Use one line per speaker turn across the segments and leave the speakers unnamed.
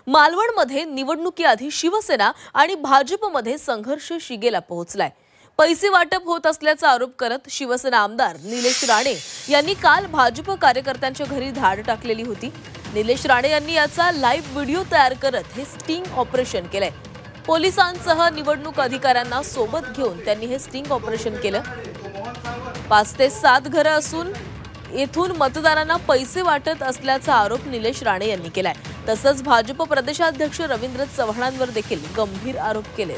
मालवणमध्ये निवडणुकीआधी शिवसेना आणि भाजपमध्ये संघर्ष शिगेला पोहोचलाय। पैसे वाटप होत असल्याचा आरोप करत शिवसेना आमदार निलेश राणे यांनी काल भाजप कार्यकर्त्यांच्या घरी धाड टाकलेली होती। निलेश राणे यांनी याचा लाईव्ह व्हिडिओ तयार करत हे स्टिंग ऑपरेशन केलंय। पोलिसांसह निवडणूक अधिकाऱ्यांना सोबत घेऊन त्यांनी हे स्टिंग ऑपरेशन केलं। 5 ते 7 घरे असून येथून मतदारांना पैसे वाटत असल्याचा आरोप निलेश राणे यांनी केलाय। तसंच भाजप प्रदेशाध्यक्ष रवींद्र चव्हाणांवर देखील गंभीर आरोप केले।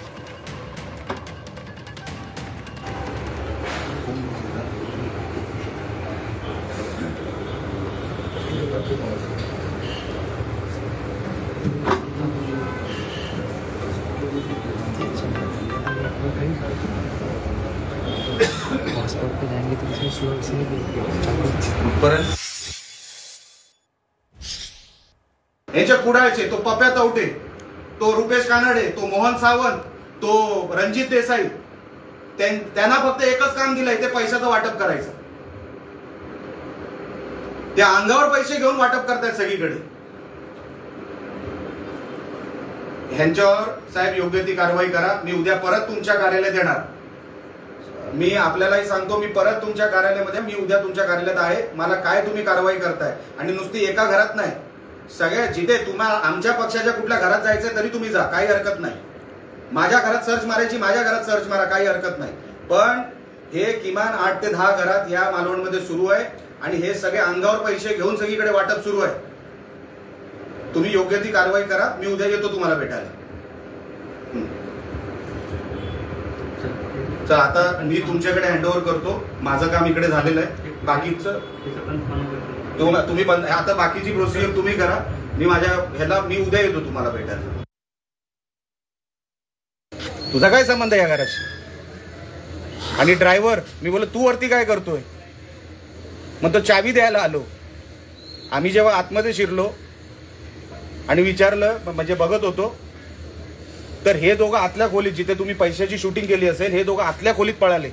याच्या कुडाळचे तो पप्या तवटे, तो रुपेश कानडे, तो मोहन सावंत, तो रणजित देसाई, त्यांना फक्त एकच काम दिलंय, ते पैशाचं वाटप करायचं। त्या अंगावर पैसे घेऊन वाटप करतात सगळीकडे। ह्यांच्यावर साहेब योग्य ती कारवाई करा। मी उद्या परत तुमच्या कार्यालयात येणार। मी आपल्यालाही सांगतो, मी परत तुमच्या कार्यालयामध्ये, मी उद्या तुमच्या कार्यालयात आहे। मला काय तुम्ही कारवाई करताय, आणि नुसती एका घरात नाही, सगळ्या जिथे तुम्हाला आमच्या पक्षाच्या कुठल्या घरात जायचं तरी तुम्ही जा, काही हरकत नाही। माझ्या घरात सर्च मारायची, माझ्या घरात सर्च मारा, काही हरकत नाही। पण हे किमान 8 ते 10 घरात या मालवणमध्ये सुरू आहे, आणि हे सगळे अंगावर पैसे घेऊन सगळीकडे वाटप सुरू आहे। तुम्ही योग्य ती कारवाई करा। मी उद्या येतो तुम्हाला भेटायला। चल, आता मी तुमच्याकडे हँडओव्हर करतो। माझं काम इकडे झालेलं आहे। बाकीचं तुम्ही आता बाकीची प्रोसिजर तुम्ही करा। मी माझ्या ह्याला मी उद्या येतो तुम्हाला भेटायला। तुझा काय संबंध आहे या घराशी? आणि ड्रायव्हर, मी बोललो तू वरती काय करतोय? मग तो चावी द्यायला आलो। आम्ही जेव्हा आतमध्ये शिरलो आणि विचारलं, म्हणजे बघत होतो, तर हे दोघं आतल्या खोलीत, जिथे तुम्ही पैशाची शूटिंग केली असेल, हे दोघं आतल्या खोलीत पळाले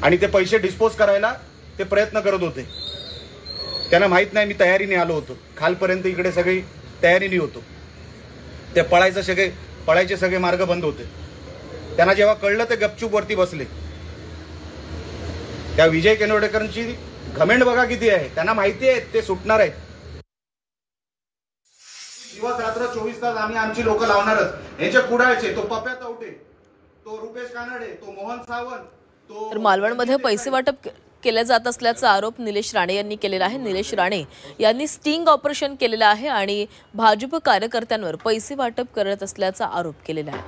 आणि ते पैसे डिस्पोज करायला ते प्रयत्न करत होते। त्यांना माहित नाही मी तयारीने आलो होतो। खालपर्यंत इकडे सगळी तयारीने होतो। ते पळायचे सगळे मार्ग बंद होते। त्यांना जेव्हा कळलं ते गपचूप वरती बसले। त्या विजय केनोडेकरांची घमेंड बघा किती आहे। त्यांना माहिती आहे ते सुटणार आहेत। दिवस रात्र 24 तास आम्ही आमची लोक लावणारच। याच्या कुडाळचे तो पप्या तवटे, तो रुपेश कानडे, तो मोहन सावंत,
तर मालवणमध्ये पैसे वाटप केले जात असल्याचा आरोप निलेश राणे यांनी केलेला आहे। निलेश राणे यांनी स्टिंग ऑपरेशन केलेलं आहे आणि भाजप कार्यकर्त्यांवर पैसे वाटप करत असल्याचा आरोप केलेला आहे।